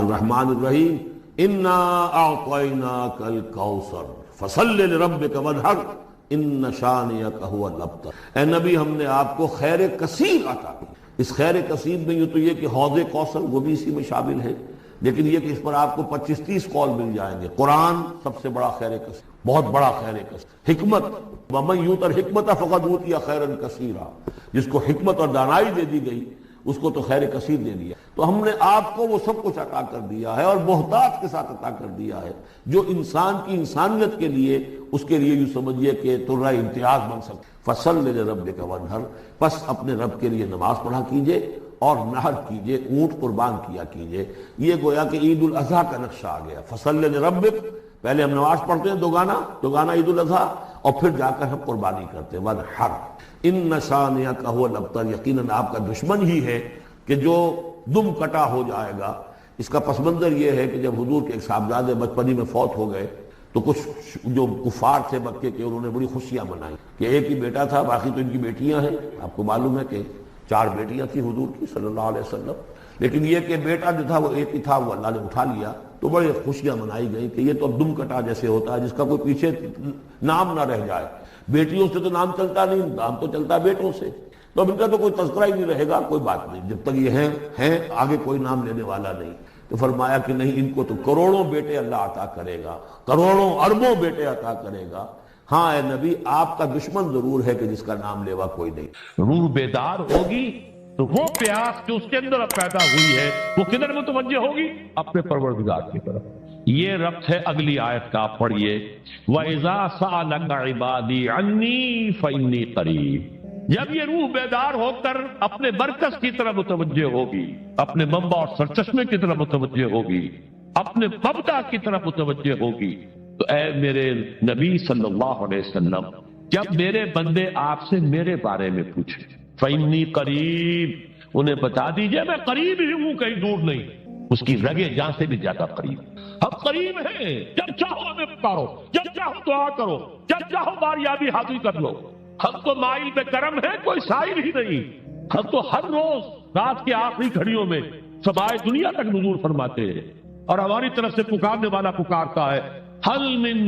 الرحمن الرحیم انا اعطیناک الکوثر فصل لربک وانحر ان شانئک هو الابتر۔ اے نبی ہم نے آپ کو خیر کثیر عطا کی۔ اس خیر کثیر میں یہ تو یہ کہ حوض کوثر وہ بھی اسی میں شامل ہے، لیکن یہ کہ اس پر آپ کو 25-30 قول مل جائیں گے۔ قرآن سب سے بڑا خیر کثیر، بہت بڑا خیر کثیر۔ حکمت، ومن یؤت الحکمت فقد اوتی خیرا کثیرا، جس کو حکمت اور دانائی دے دی گئی اس کو تو خیر کثیر دے دیا۔ تو ہم نے آپ کو وہ سب کچھ عطا کر دیا ہے اور بہتات کے ساتھ عطا کر دیا ہے، جو انسان کی انسانیت کے لیے، اس کے لیے یوں سمجھیے کہ ترہ امتیاز بن سکتے۔ فصل لربک وانحر، پس اپنے رب کے لیے نماز پڑھا کیجئے اور نحر کیجئے، اونٹ قربان کیا کیجئے۔ یہ گویا کہ عید الاضحیٰ کا نقشہ آ گیا۔ فصل لربک، پہلے ہم نماز پڑھتے ہیں دوگانا عید الاضحیٰ، اور پھر جا کر ہم قربانی کرتے ہیں۔ وانحر ان شانئک هو الابتر، یقیناً آپ کا دشمن ہی ہے کہ جو دم کٹا ہو جائے گا۔ اس کا پس منظر یہ ہے کہ جب حضور کے ایک صاحبزادے بچپنی میں فوت ہو گئے تو کچھ جو کفار تھے مکے کے، انہوں نے بڑی خوشیاں منائی کہ ایک ہی بیٹا تھا، باقی تو ان کی بیٹیاں ہیں۔ آپ کو معلوم ہے کہ 4 بیٹیاں تھیں حضور کی صلی اللہ علیہ وسلم، لیکن یہ کہ بیٹا جو تھا وہ ایک ہی تھا، وہ اللہ نے اٹھا لیا۔ تو بڑے خوشیاں منائی گئی کہ یہ تو اب دم کٹا جیسے ہوتا ہے، جس کا کوئی پیچھے نام نہ رہ جائے۔ بیٹیوں سے تو نام چلتا نہیں، نام تو چلتا بیٹوں سے، تو اب ان کا تو کوئی تذکرہ ہی نہیں رہے گا۔ کوئی بات نہیں، جب تک یہ ہیں آگے کوئی نام لینے والا نہیں۔ تو فرمایا کہ نہیں، ان کو تو کروڑوں بیٹے اللہ عطا کرے گا، کروڑوں اربوں بیٹے عطا کرے گا۔ ہاں اے نبی، آپ کا دشمن ضرور ہے کہ جس کا نام لیوا کوئی نہیں۔ روح بیدار ہوگی تو وہ پیاس جو اس کے اندر اب پیدا ہوئی ہے وہ کدھر متوجہ ہوگی؟ اپنے پروردگار کی طرف۔ یہ ربط ہے اگلی آیت کا، پڑھیے وَإِذَا سَأَلَكَ عِبَادِي عَنِّي فَإِنِّي قَرِيبٌ۔ جب یہ روح بیدار ہو کر اپنے مرکز کی طرف متوجہ ہوگی، اپنے منبع اور سرچشمے کی طرف متوجہ ہوگی، اپنے مبدا کی طرف متوجہ ہوگی، تو اے میرے نبی صلی اللہ علیہ وسلم، جب میرے بندے آپ سے میرے بارے میں پوچھیں فَإِنِّي قَرِيبٌ، انہیں بتا دیجئے میں قریب ہی ہوں، کہیں دور نہیں، اس کی رگے جان سے بھی زیادہ قریب۔ ہم قریب ہیں، جب چاہو ہمیں پکارو، جب چاہو دعا کرو، جب چاہو باریابی حاضر کر لو۔ ہم تو مائل بے کرم ہے، کوئی سائل ہی نہیں۔ ہم تو ہر روز رات کی آخری گھڑیوں میں سمائے دنیا تک نزول فرماتے ہیں، اور ہماری طرف سے پکارنے والا پکارتا ہے حل من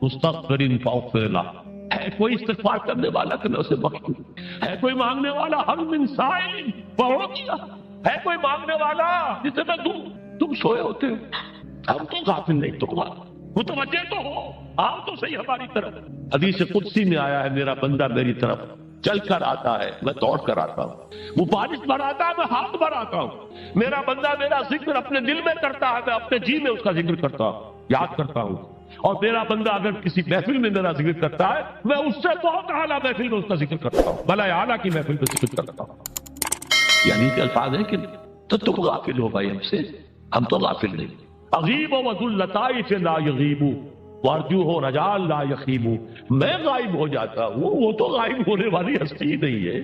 مستغفر فاغفر لہ، ہے کوئی استغفار کرنے والا کہ میں اسے بخش دوں، ہے کوئی مانگنے والا حل من سائل فاعطی لہ، ہے کوئی مانگنے والا جسے میں دوں۔ تم سوئے ہوتے ہو، ہم تو غافل نہیں، تو متوجہ تو ہو، آؤ تو صحیح ہماری طرف۔ حدیث قدسی میں آیا ہے میرا بندہ میری طرف چل کر آتا ہے، میں دوڑ کر آتا ہوں، وہ بارش بھراتا ہے، میں ہاتھ بھراتا ہوں۔ میرا بندہ میرا ذکر اپنے دل میں کرتا ہے، میں اپنے جی میں اس کا ذکر کرتا ہوں، یاد کرتا ہوں۔ اور میرا بندہ اگر کسی محفل میں میرا ذکر کرتا ہے، میں اس سے بہت اعلیٰ محفل میں اس کا ذکر کرتا ہوں، بلائے اعلیٰ کی محفل میں ذکر کرتا ہوں۔ یعنی کہ الفاظ ہیں کہ تو تم غافل ہو بھائی، ہم سے، ہم تو غافل نہیں۔ اغیب و ذلطائف لا یغیب وارجو ہو رجال لا یخیب، میں غائب ہو جاتا ہوں، وہ تو غائب ہونے والی ہستی نہیں ہے،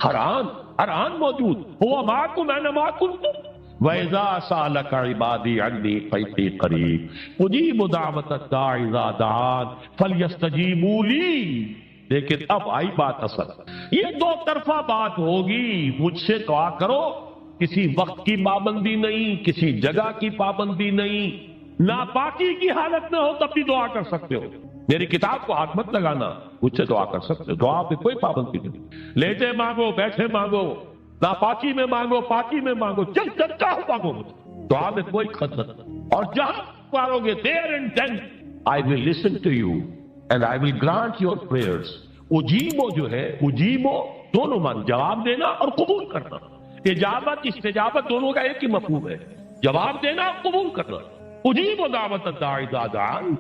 حران موجود، ہوا معکم اینما کنتم وَإِذَا سَأَلَكَ عِبَادِي عَنِّي فَإِنِّي قَرِيبٌ أُجِيبُ دَعْوَةَ الدَّاعِ إِذَا دَعَانِ فَلْيَسْتَجِيبُوا لِي۔ لیکن اب آئی بات اصل، یہ دو طرفہ بات ہوگی۔ مجھ سے دعا کرو، کسی وقت کی پابندی نہیں، کسی جگہ کی پابندی نہیں، ناپاکی کی حالت میں ہو تب بھی دعا کر سکتے ہو۔ میری کتاب کو ہاتھ مت لگانا، مجھ سے دعا کر سکتے ہو، دعا پہ کوئی پابندی نہیں۔ لیٹے مانگو، بیٹھے مانگو، ناپاکی میں مانگو، پاکی میں مانگو، جب چاہو مانگو، دعا میں کوئی خطر نہیں۔ اور جہاں پارو گے there and then I will listen to you and I will grant your prayers۔ اجیبو جو ہے، اجیبو دونوں مان، جواب دینا اور قبول کرنا۔ اجابت استجابت دونوں کا ایک ہی مفہوم ہے، جواب دینا اور قبول کرنا۔ اجیب دعوت الداعی اذا دعان،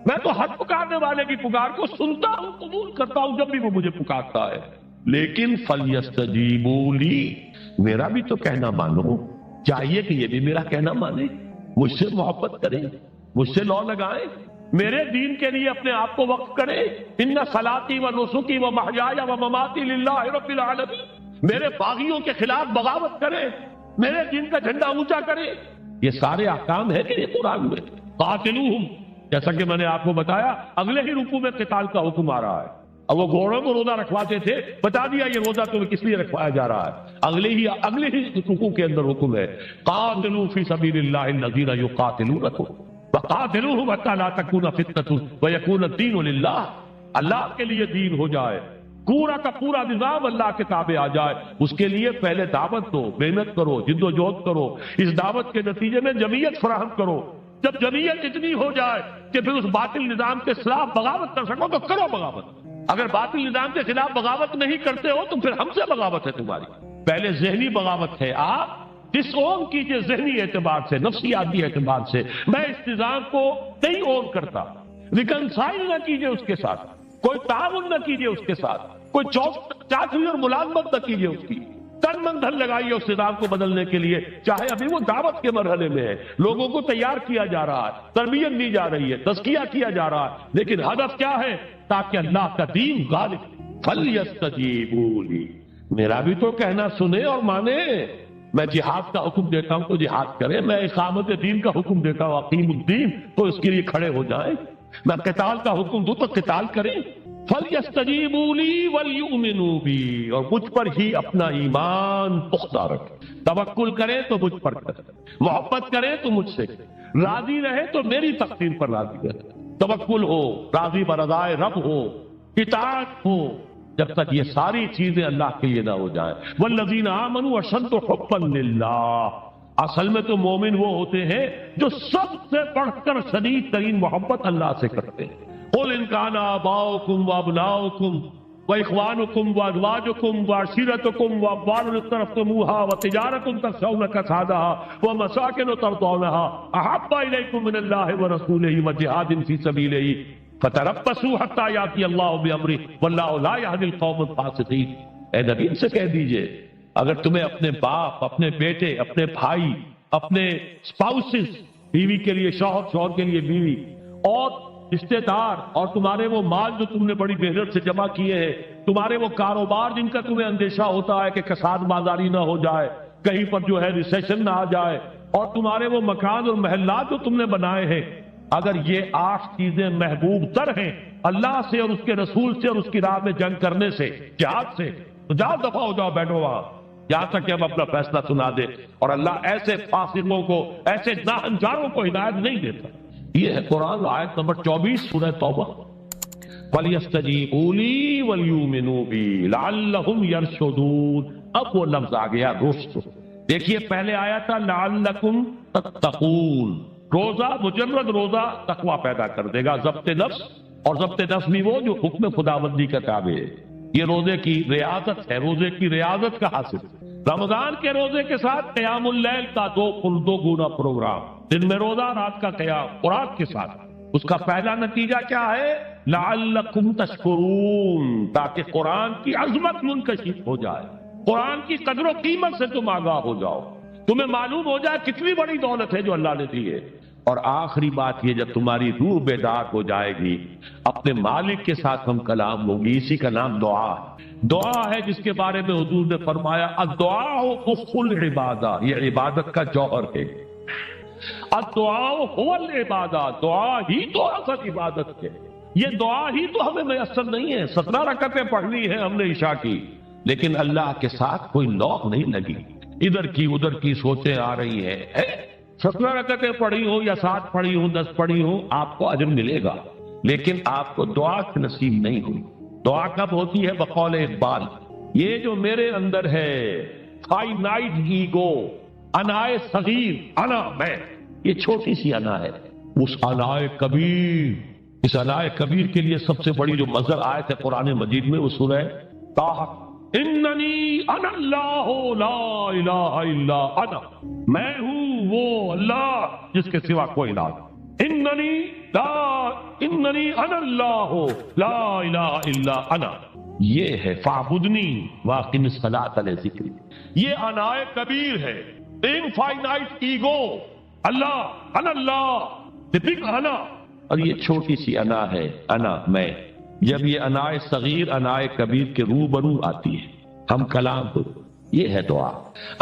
میں تو ہر پکارنے والے کی پکار کو سنتا ہوں، قبول کرتا ہوں جب بھی وہ مجھے پکارتا ہے۔ لیکن فَلْيَسْتَجِيبُوا لِي، میرا بھی تو کہنا مانو، چاہیے کہ یہ بھی میرا کہنا مانے، مجھ سے محبت کریں، مجھ سے لو لگائیں، میرے دین کے لیے اپنے آپ کو وقف کریں۔ ان صلاتی و نسکی و محیای و مماتی للہ رب العالمین، میرے باغیوں کے خلاف بغاوت کریں، میرے دین کا جھنڈا اونچا کریں۔ یہ سارے احکام ہیں کہ یہ قرآن میں۔ قاتلوہم، جیسا کہ میں نے آپ کو بتایا، اگلے ہی رکوع میں قتال کا حکم آ رہا ہے، اب وہ گھوڑوں کو روزہ رکھواتے تھے، بتا دیا یہ روزہ تمہیں کس لیے رکھوایا جا رہا ہے، اگلے ہی رکوع کے اندر حکم ہے قاتلوا فی سبیل اللہ الذین یقاتلونکم وقاتلوہم حتی لا تکون فتنۃ ویکون الدین للہ، اللہ کے لیے دین ہو جائے، پورا کا پورا نظام اللہ کے تابع آ جائے، اس کے لیے پہلے دعوت دو، محنت کرو، جد و جہد کرو، اس دعوت کے نتیجے میں جمعیت فراہم کرو، جب جمعیت اتنی ہو جائے کہ پھر اس باطل نظام کے خلاف بغاوت کر سکو تو کرو بغاوت، اگر باطل نظام کے خلاف بغاوت نہیں کرتے ہو تو پھر ہم سے بغاوت ہے تمہاری، پہلے ذہنی بغاوت ہے، آپ ڈس اون کیجئے ذہنی اعتبار سے، نفسیاتی اعتبار سے، میں اس نظام کو نہیں اون کرتا، ریکنسائل نہ کیجئے اس کے ساتھ، کوئی تعاون نہ کیجئے اس کے ساتھ، کوئی چاکری اور ملازمت نہ کیجئے اس کی، تن من دھن لگائیے اس نظام کو بدلنے کے لیے، چاہے ابھی وہ دعوت کے مرحلے میں ہے، لوگوں کو تیار کیا جا رہا ہے، تربیت دی جا رہی ہے، تزکیہ کیا جا رہا ہے، لیکن ہدف کیا ہے؟ تاکہ اللہ کا دین غالب۔ فَلْيَسْتَجِيبُوا لِي، میرا بھی تو کہنا سنیں اور مانیں، میں جہاد کا حکم دیتا ہوں تو جہاد کریں، میں اقامت دین کا حکم دیتا ہوں اقیم الدین تو اس کے لیے کھڑے ہو جائیں، میں قتال کا حکم دوں تو قتال کریں۔ فَلْيَسْتَجِيبُوا لِي وَلْيُؤْمِنُوا بِي، اور مجھ پر ہی اپنا ایمان پختہ رکھیں، توکل کریں تو مجھ پر کریں، محبت کریں تو مجھ سے کریں، راضی رہے تو میری تقدیر پر راضی رہے، توکل ہو، راضی برضائے رب ہو، اطاعت ہو، جب تک یہ ساری چیزیں اللہ کے لیے نہ ہو جائیں۔ وَالَّذِينَ آمَنُوا أَشَدُّ حُبًّا لِلَّهِ، اصل میں تو مومن وہ ہوتے ہیں جو سب سے بڑھ کر شدید ترین محبت اللہ سے کرتے ہیں۔ قُلْ إِنْ كَانَ آبَاؤُكُمْ وَأَبْنَاؤُكُمْ وَإِخْوَانُكُمْ وَأَزْوَاجُكُمْ وَعَشِيرَتُكُمْ وَأَمْوَالٌ اقْتَرَفْتُمُوهَا وَتِجَارَةٌ تَخْشَوْنَ كَسَادَهَا وَمَسَاكِنُ تَرْضَوْنَهَا أَحَبَّ إِلَيْكُم مِّنَ اللَّهِ وَرَسُولِهِ وَجِهَادٍ فِي سَبِيلِهِ فَتَرَبَّصُوا حَتَّىٰ يَأْتِيَ اللَّهُ بِأَمْرِهِ وَاللَّهُ لَا يَهْدِي الْقَوْمَ الْفَاسِقِينَ۔ اے نبی ان سے کہہ دیجئے اگر تمہیں اپنے باپ، اپنے بیٹے، اپنے بھائی، اپنے اسپاؤسز، بیوی کے لیے شوہر، شوہر کے لیے بیوی، اور رشتے دار، اور تمہارے وہ مال جو تم نے بڑی محنت سے جمع کیے ہیں، تمہارے وہ کاروبار جن کا تمہیں اندیشہ ہوتا ہے کہ کساد بازاری نہ ہو جائے، کہیں پر جو ہے ریسیشن نہ آ جائے، اور تمہارے وہ مکان اور محلات جو تم نے بنائے ہیں، اگر یہ 8 چیزیں محبوب تر ہیں اللہ سے اور اس کے رسول سے اور اس کی راہ میں جنگ کرنے سے، جہاد سے، تو جاؤ دفع ہو جاؤ، بیٹھو وہاں یہاں تک کہ ہم اپنا فیصلہ سنا دے، اور اللہ ایسے فاسقوں کو، ایسے ناہنجاروں کو ہدایت نہیں دیتا۔ یہ ہے قرآن آیت نمبر 24 سورہ توبہ۔ فَلْيَسْتَجِيبُوا لِي وَلْيُؤْمِنُوا بِي لَعَلَّهُمْ يَرْشُدُونَ، اب وہ لفظ آ گیا رشد۔ دیکھیے پہلے آیا تھا لَعَلَّكُمْ تَتَّقُونَ، روزہ، مجرد روزہ تقوی پیدا کر دے گا، ضبط نفس، اور ضبط نفس بھی وہ جو حکم خداوندی کا تابع ہے، یہ روزے کی ریاضت ہے، روزے کی ریاضت کا حاصل۔ رمضان کے روزے کے ساتھ قیام اللیل کا دو گنا پروگرام، دن میں روزہ، رات کا قیام قرآن کے ساتھ۔ اس کا پہلا نتیجہ کیا ہے؟ لعلکم تشکرون، تاکہ قرآن کی عظمت منکشف ہو جائے، قرآن کی قدر و قیمت سے تم آگاہ ہو جاؤ، تمہیں معلوم ہو جائے کتنی بڑی دولت ہے جو اللہ نے دی ہے۔ اور آخری بات یہ، جب تمہاری روح بیدار ہو جائے گی، اپنے مالک کے ساتھ ہم کلام ہوگی، اسی کا نام دعا ہے۔ دعا ہے جس کے بارے میں حضور نے فرمایا الدعاء اخو العبادہ، یہ عبادت کا جوہر ہے۔ الدعاء هو العبادہ، دعا ہی تو اصل عبادت ہے، یہ دعا ہی تو ہمیں میسر نہیں ہے۔ 17 رکعتیں پڑھنی ہیں ہم نے عشاء کی، لیکن اللہ کے ساتھ کوئی لوگ نہیں لگی، ادھر کی ادھر کی سوچیں آ رہی ہیں۔ 17 رکعتیں پڑھی ہوں یا 7 پڑھی ہوں، 10 پڑھی ہوں، آپ کو اجر ملے گا، لیکن آپ کو دعا کی نصیب نہیں ہوئی۔ دعا کب ہوتی ہے؟ بقول اقبال، یہ جو میرے اندر ہے فائنائٹ ایگو، انائے صغیر، انا میں، یہ چھوٹی سی انا ہے، اس انائے کبیر، اس انائے کبیر کے لیے سب سے بڑی جو مظہر آیت ہے قرآن مجید میں وہ سورہ طٰہٰ، اننی انا اللہ لا الہ الا انا، میں ہوں وہ اللہ جس کے سوا کوئی الہ نہیں، اننی انا اللہ لا الہ الا انا، یہ ہے فاعبدنی واقم الصلاۃ لذکری، یہ انائے کبیر ہے، انفائنائٹ ایگو، اللہ، انا اللہ، the big انا، اور یہ چھوٹی سی انا ہے، انا میں۔ جب یہ انائے صغیر انائے کبیر کے روبرو آتی ہے، ہم کلام ہو، یہ ہے دعا۔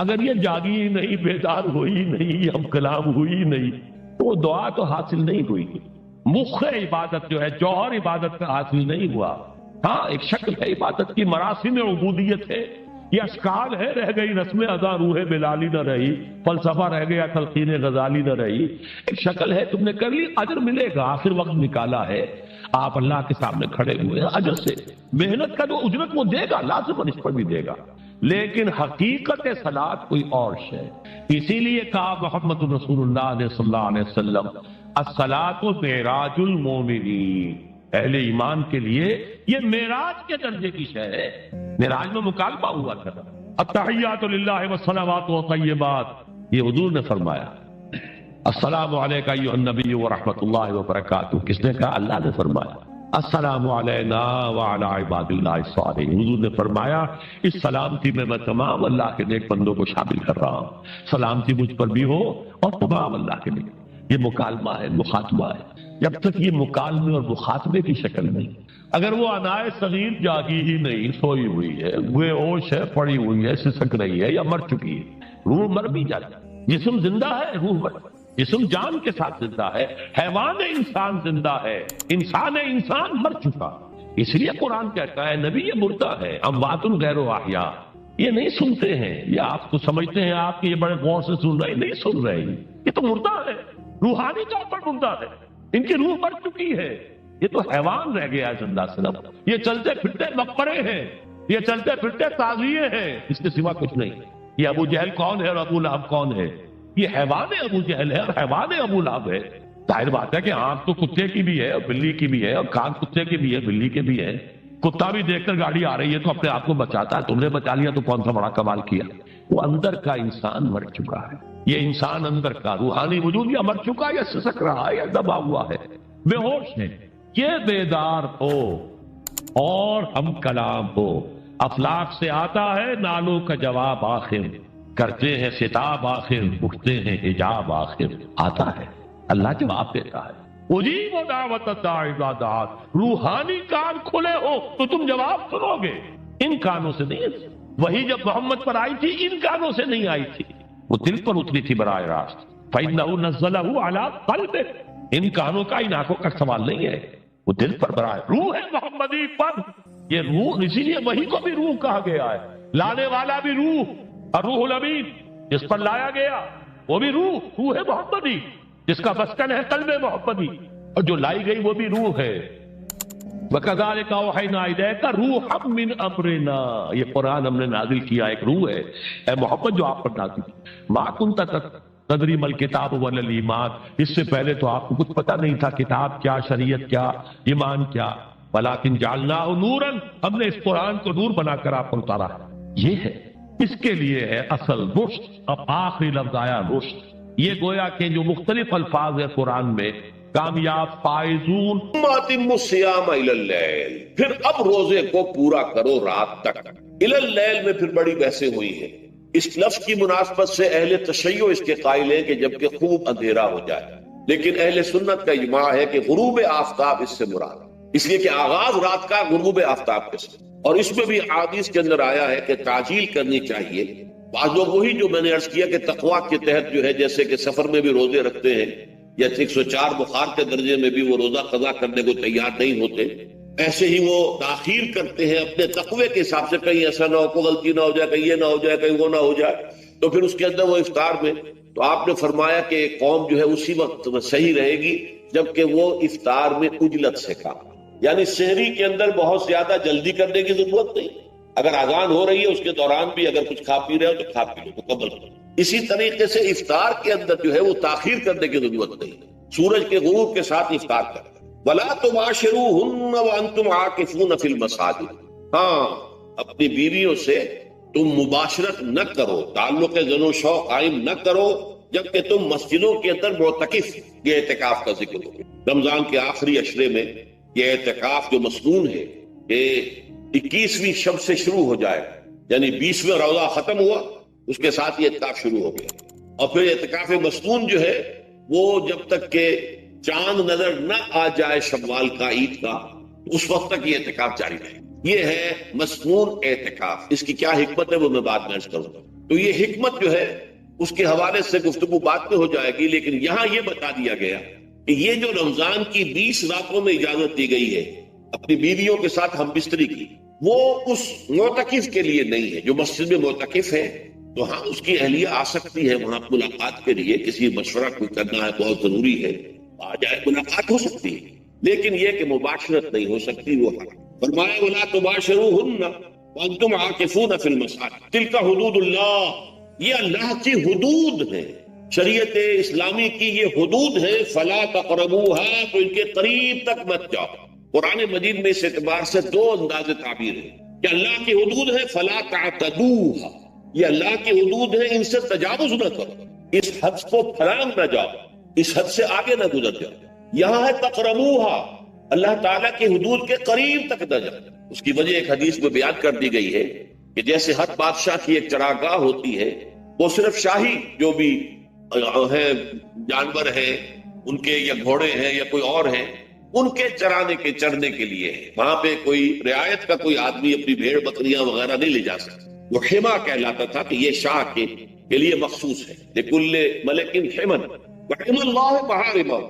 اگر یہ جاگی نہیں، بیدار ہوئی نہیں، ہم کلام ہوئی نہیں، تو وہ دعا تو حاصل نہیں ہوئی، مخ عبادت جو ہے، جوہر عبادت کا حاصل نہیں ہوا۔ ہاں ایک شکل ہے عبادت کی، مراسم عبودیت ہے، یہ اشکال ہے، رہ گئی رسم ادا روح بلالی نہ رہی، فلسفہ رہ گیا تلقین غزالی نہ رہی، ایک شکل ہے، تم نے کر لی، اجر ملے گا، آخر وقت نکالا ہے، آپ اللہ کے سامنے کھڑے ہوئے ہیں، اجر سے محنت کا جو اجرت وہ دے گا، لازم اس پر بھی دے گا، لیکن حقیقت صلاۃ کوئی اور شے۔ اسی لیے کہا محمد رسول اللہ صلی اللہ علیہ وسلم الصلاۃ معراج المومنین، اہل ایمان کے لیے یہ معراج کے درجے کی شے ہے۔ معراج میں مکالمہ ہوا تھا، التحیات للہ والصلوات والطیبات، یہ حضور نے فرمایا، السلام علیک ایھا النبی ورحمۃ اللہ وبرکاتہ، کس نے کہا؟ اللہ نے فرمایا، السلام علینا وعلی عباد اللہ الصالحین، حضور نے فرمایا اس سلامتی میں تمام اللہ کے نیک بندوں کو شامل کر رہا ہوں، سلامتی مجھ پر بھی ہو اور تمام اللہ کے نیک۔ یہ مکالمہ ہے، مخاطبہ ہے، جب تک یہ مکالمے اور مخاطبے کی شکل نہیں، اگر وہ انائے صغیر جاگی ہی نہیں، سوئی ہوئی ہے، بے ہوش ہے، پڑی ہوئی ہے، سسک رہی ہے یا مر چکی ہے، روح مر بھی جاتی ہے، جسم زندہ ہے، روح مر، جسم جان کے ساتھ زندہ ہے، حیوان انسان زندہ ہے، انسان مر چکا، اس لیے قرآن کہتا ہے نبی یہ مردہ ہے، اموات غیر احیاء، یہ نہیں سنتے ہیں، یہ آپ کو سمجھتے ہیں آپ کہ یہ بڑے غور سے سن رہے ہیں، نہیں سن رہے ہیں، یہ تو مردہ ہے، روحانی طور پر مردہ ہے، ان کی روح مر چکی ہے، یہ تو حیوان رہ گیا زندہ صرف، یہ چلتے پھرتے مقبرے ہیں، یہ چلتے پھرتے تعزیے ہیں، اس کے سوا کچھ نہیں۔ یہ ابو جہل کون ہے اور ابو لہب کون ہے؟ یہ حیوان ابو جہل ہے اور حیوان ابو لہب ہے۔ ظاہر بات ہے کہ آنکھ تو کتے کی بھی ہے اور بلی کی بھی ہے اور کان کتے کی بھی ہے، بلی کے بھی ہے، کتا بھی دیکھ کر گاڑی آ رہی ہے تو اپنے آپ کو بچاتا ہے، تم نے بچا لیا تو کون سا بڑا کمال کیا۔ وہ اندر کا انسان مر چکا ہے، یہ انسان اندر کا روحانی وجود یا مر چکا یا سسک رہا ہے یا دبا ہوا ہے، بے ہوش ہے، یہ بیدار ہو اور ہم کلام ہو، افلاک سے آتا ہے نالوں کا جواب آخر، کرتے ہیں خطاب آخر، اٹھتے ہیں حجاب آخر، آتا ہے اللہ جواب دیتا ہے، اجیب دعوت الداعی اذا دعان، روحانی کان کھلے ہو تو تم جواب سنو گے، ان کانوں سے نہیں، وہی جب محمد پر آئی تھی ان کانوں سے نہیں آئی تھی، وہ دل پر اتری تھی براہ راست، فَإِنَّهُ نَزَّلَهُ عَلَىٰ قَلْبِكَ، ان کانوں کا ان آنکھوں کا سوال نہیں ہے، وہ دل پر براہ، روح ہے محمدی پر، یہ روح، اسی لیے وہی کو بھی روح کہا گیا ہے، لانے والا بھی روح، اور روح الامین جس پر لایا گیا وہ بھی روح ہے محمدی، جس کا مسکن ہے قلب محمدی، اور جو لائی گئی وہ بھی روح ہے۔ وَكَذَلِكَ أَوْحَيْنَا إِلَيْكَ رُوحًا مِّنْ أَمْرِنَا، یہ قرآن ہم نے نازل کیا، ایک روح ہے اے محمد جو آپ پر نازل کی، مَا كُنْتَ تَدْرِي مَا الْكِتَابُ وَلَا الْإِيمَانُ، اس سے پہلے تو آپ کو کچھ پتہ نہیں تھا، کتاب کیا، شریعت کیا، ایمان کیا، وَلَٰكِنْ جَعَلْنَاهُ نُورًا، ہم نے اس قرآن کو نور بنا کر آپ پر اتارا، یہ ہے، اس کے لیے ہے اصل رشد۔ اب آخری لفظ آیا رشد، یہ گویا کہ جو مختلف الفاظ ہے قرآن میں، کامیاب، فائزون، اتموا الصیام الی اللیل، پھر اب روزے کو پورا کرو رات تک، الی اللیل میں پھر بڑی بحثیں ہوئی ہیں، اس لفظ کی مناسبت سے اہل تشیع اس کے قائل ہیں کہ جبکہ خوب اندھیرا ہو جائے، لیکن اہل سنت کا اجماع ہے کہ غروب آفتاب اس سے مراد، اس لیے کہ آغاز رات کا غروب آفتاب کے ساتھ، اور اس میں بھی حدیث کے اندر آیا ہے کہ تعجیل کرنی چاہیے۔ بعض لوگ وہی جو میں نے عرض کیا کہ تقویٰ کے تحت جو ہے جیسے کہ سفر میں بھی روزے رکھتے ہیں یا 104 بخار کے درجے میں بھی وہ روزہ قضا کرنے کو تیار نہیں ہوتے، ایسے ہی وہ تاخیر کرتے ہیں اپنے تقوی کے حساب سے، کہیں ایسا نہ ہو، کوئی غلطی نہ ہو جائے، کہیں یہ نہ ہو جائے، کہیں وہ نہ ہو جائے، تو پھر اس کے اندر وہ افطار میں، تو آپ نے فرمایا کہ قوم جو ہے اسی وقت صحیح رہے گی جبکہ وہ افطار میں عجلت سے کام، یعنی سحری کے اندر بہت زیادہ جلدی کرنے کی ضرورت نہیں، اگر اذان ہو رہی ہے اس کے دوران بھی اگر کچھ کھا پی رہے ہو تو کھا پی لو، مکمل کرو۔ اسی طریقے سے افطار کے اندر جو ہے وہ تاخیر کرنے کی ضرورت نہیں، سورج کے غروب کے ساتھ افطار کرنا۔ وَلَا تُبَاشِرُوهُنَّ وَأَنْتُمْ عَاكِفُونَ فِي الْمَسَاجِدِ، ہاں اپنی بیویوں سے تم مباشرت نہ کرو، تعلق زن و شوق قائم نہ کرو جبکہ تم مسجدوں کے اندر معتکف، یہ اعتکاف کا ذکر ہو۔ رمضان کے آخری عشرے میں یہ اعتکاف جو مسنون ہے کہ 21ویں شب سے شروع ہو جائے، یعنی 20واں روزہ ختم ہوا اس کے ساتھ یہ اعتکاف شروع ہو گیا، اور پھر اعتکاف مسنون جو ہے وہ جب تک کہ چاند نظر نہ آ جائے شوال کا، عید کا، اس وقت تک یہ اعتکاف جاری رہے۔ یہ ہے مسنون اعتکاف، اس کی کیا حکمت ہے وہ میں بعد میں عرض کروں گا، تو یہ حکمت جو ہے اس کے حوالے سے گفتگو بعد میں ہو جائے گی، لیکن یہاں یہ بتا دیا گیا کہ یہ جو رمضان کی 20 راتوں میں اجازت دی گئی ہے، اپنی بیویوں کے ساتھ ہم بستری کی، وہ اس معتکف کے لیے نہیں ہے جو مسجد میں معتکف ہے، تو ہاں اس کی اہلیہ آ سکتی ہے وہاں ملاقات کے لیے، کسی مشورہ کوئی کرنا ہے بہت ضروری ہے آ جائے، ملاقات ہو سکتی ہے، لیکن یہ کہ مباشرت نہیں ہو سکتی، وہ حرام۔ فرمایا وَلَا تُبَاشِرُوهُنَّ وَأَنْتُمْ عَاكِفُونَ فِي الْمَسَاجِدِ تِلْكَ حُدُودُ اللَّهِ، یہ اللہ کی حدود ہیں، شریعت اسلامی کی یہ حدود ہے، فَلَا تَقْرَبُوهَا، تو ان کے قریب تک مت جاؤ۔ قرآن مجید میں اس اعتبار سے دو انداز تعبیر ہے کہ اللہ کی حدود ہے فَلَا تَعْتَدُوهَا، یہ اللہ کی حدود ہے، ان سے تجاوز نہ کرو، اس حد کو پھلانگ نہ جاؤ، اس حد سے آگے نہ گزر جاؤ۔ یہاں ہے تقربوها، اللہ تعالیٰ کی حدود کے قریب تک نہ جاؤ۔ اس کی وجہ ایک حدیث میں بیان کر دی گئی ہے کہ جیسے ہر بادشاہ کی ایک چراگاہ ہوتی ہے، وہ صرف شاہی جو بھی ہیں جانور ہیں ان کے، یا گھوڑے ہیں یا کوئی اور ہیں، ان کے چرانے کے چرنے کے لیے ہے، وہاں پہ کوئی رعایت کا کوئی آدمی اپنی بھیڑ بکریاں وغیرہ نہیں لے جا سکتا، وہ حما کہلاتا تھا کہ یہ شاہ کے لیے مخصوص ہے، لکل ملک حمن وحم اللہ محارمہ،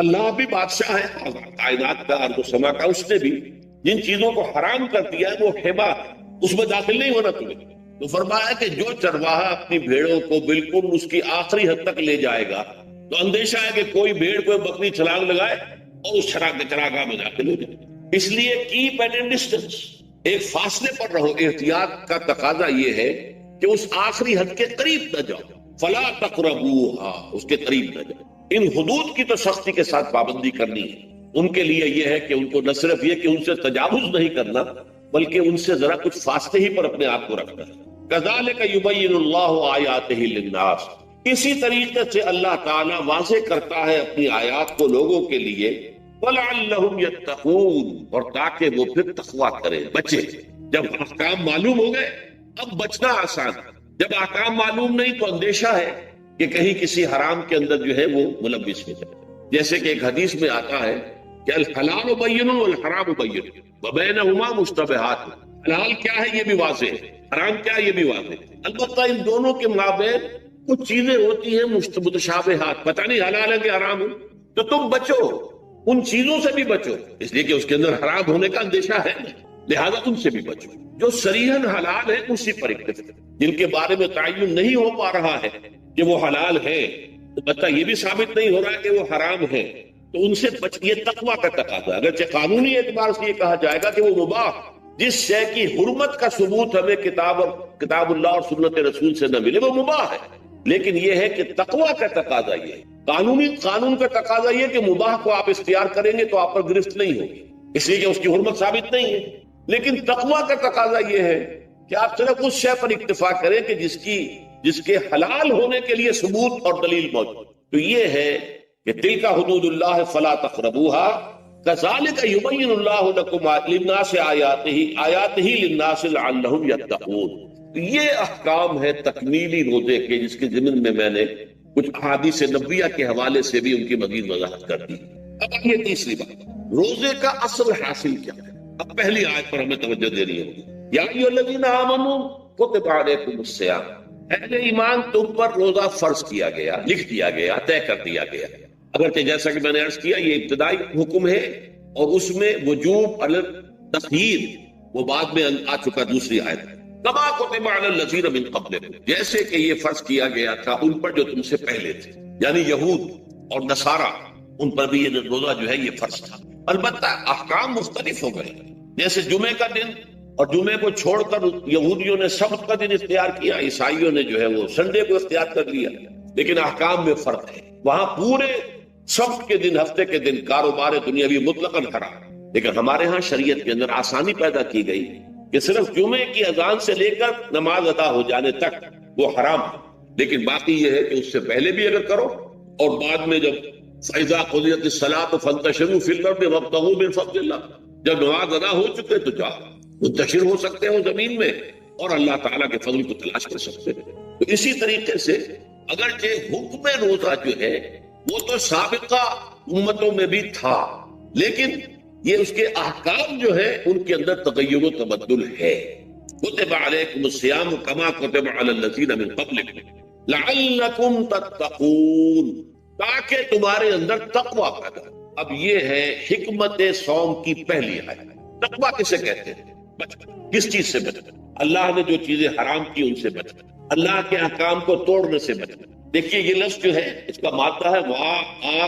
اللہ بھی بادشاہ ہے کائنات کا، ارض و سما کا، اس نے بھی جن چیزوں کو حرام کر دیا ہے وہ حما، اس میں داخل نہیں ہونا تمہیں۔ تو فرمایا کہ جو چرواہا اپنی بھیڑوں کو بالکل اس کی آخری حد تک لے جائے گا تو اندیشہ ہے کہ کوئی بھیڑ کوئی بکری چھلانگ لگائے اور اس چراگاہ میں داخل ہو جائے، اس لیے کیپ ایٹ اے ڈسٹینس، ایک فاصلے پر رہو۔ احتیاط کا تقاضا یہ ہے کہ اس آخری حد کے قریب نہ جاؤ، فلا تقربوها، اس کے قریب نہ جاؤ۔ ان حدود کی تو سختی کے ساتھ پابندی کرنی ہے، ان کے لیے یہ ہے کہ ان کو نہ صرف یہ کہ ان سے تجاوز نہیں کرنا، بلکہ ان سے ذرا کچھ فاصلے ہی پر اپنے آپ کو رکھنا ہے۔ کذالک یبین اللہ آیاتہ للناس، اسی طریقے سے اللہ تعالیٰ واضح کرتا ہے اپنی آیات کو لوگوں کے لیے، وَلَعَلَّهُمْ يَتَّقُونَ، اور تاکہ وہ پھر تقویٰ کریں، بچے۔ جب احکام معلوم ہو گئے اب بچنا آسان ہے، جب احکام معلوم نہیں تو اندیشہ ہے کہ کہیں کسی حرام کے اندر جو ہے وہ ملوث ہو جائے، جیسے کہ ایک حدیث میں آتا ہے کہ الحلال بین والحرام بین وبینہما مشتبہات، حلال کیا ہے یہ بھی واضح ہے، حرام کیا ہے یہ بھی واضح ہے، البتہ ان دونوں کے مابین کچھ چیزیں ہوتی ہیں متشابہات، پتہ نہیں حلال ہے کہ حرام ہے، تو تم بچو، ان چیزوں سے بھی بچو، اس لیے کہ اس کے اندر حرام ہونے کا اندیشہ ہے، لہذا ان سے بھی بچو۔ جو صریحاً حلال ہے اسی پر اکتفا، جن کے بارے میں تعین نہیں ہو پا رہا ہے کہ وہ حلال ہے، البتہ یہ بھی ثابت نہیں ہو رہا ہے کہ وہ حرام ہے، تو ان سے بچ، یہ تقویٰ کا تقاضا ہے۔ اگرچہ قانونی اعتبار سے یہ کہا جائے گا کہ وہ مباح، جس شے کی حرمت کا ثبوت ہمیں کتاب اللہ اور سنت رسول سے نہ ملے وہ مباح ہے، لیکن یہ ہے کہ تقویٰ کا تقاضا یہ ہے، قانون کا تقاضا یہ کہ مباح کو آپ اختیار کریں گے تو آپ پر گرفت نہیں ہوگی، اس لیے کہ اس کی حرمت ثابت نہیں ہے، لیکن تقویٰ کا تقاضا یہ ہے کہ آپ صرف اس شے پر اکتفا کریں کہ جس کے حلال ہونے کے لیے ثبوت اور دلیل موجود، تو یہ ہے کہ تلک حدود اللہ فلا تقربوها کذالک یبین اللہ لکم للناس آیاتہ للناس لعلہم یتقون۔ یہ احکام ہے تکمیلی روزے کے، جس کے ضمن میں میں نے کچھ احادیث نبویہ کے حوالے سے بھی ان کی مزید وضاحت کر دی۔ اب یہ تیسری بات، روزے کا اصل حاصل کیا ہے؟ اب پہلی آیت پر ہمیں توجہ دینی ہوگی، یا ایھا الذین آمنوا کتب علیکم الصیام، اہل ایمان تم پر روزہ فرض کیا گیا، لکھ دیا گیا، طے کر دیا گیا، اگرچہ جیسا کہ میں نے عرض کیا یہ ابتدائی حکم ہے اور اس میں وجوب علی التخییر وہ بعد میں آ چکا دوسری آیت، کما کتب علی الذین من قبلکم، جیسے کہ یہ فرض کیا گیا تھا ان پر جو تم سے پہلے تھے، یعنی یہود اور نصارہ، ان پر بھی یہ روزہ جو ہے یہ فرض تھا، البتہ احکام مختلف ہو گئے، جیسے جمعے کا دن اور جمعے کو چھوڑ کر یہودیوں نے سبت کا دن اختیار کیا، عیسائیوں نے جو ہے وہ سنڈے کو اختیار کر لیا، لیکن احکام میں فرق ہے، وہاں پورے سبت کے دن، ہفتے کے دن کاروبار دنیاوی مطلقاً حرام، لیکن ہمارے ہاں شریعت کے اندر آسانی پیدا کی گئی کہ صرف جمعے کی اذان سے لے کر نماز ادا ہو جانے تک وہ حرام ہے، لیکن باقی یہ ہے کہ اس سے پہلے بھی اگر کرو اور بعد میں جب فَإِذَا قُضِيَتِ الصَّلَاةُ فَانتَشِرُوا فِي الْأَرْضِ وَابْتَغُوا مِن فَضْلِ اللَّهِ، جب نماز ادا ہو چکے تو جاؤ منتشر ہو سکتے ہو زمین میں اور اللہ تعالیٰ کے فضل کو تلاش کر سکتے ہیں۔ تو اسی طریقے سے اگرچہ حکم روزہ جو ہے وہ تو سابقہ امتوں میں بھی تھا، لیکن یہ اس کے احکام جو ہے ان کے اندر تغیر و تبدل ہے۔ کتب علیکم الصیام کما کتب علی الذین من قبلکم لعلکم تتقون، تاکہ تمہارے اندر تقوی پیدا ہو۔ اب یہ ہے حکمت صوم کی پہلی آیت. تقویٰ کسے کہتے ہیں؟ بچنا. کس چیز سے بچنا؟ اللہ نے جو چیزیں حرام کی ان سے بچنا، اللہ کے احکام کو توڑنے سے بچنا. دیکھیے یہ لفظ جو ہے اس کا مادہ ہے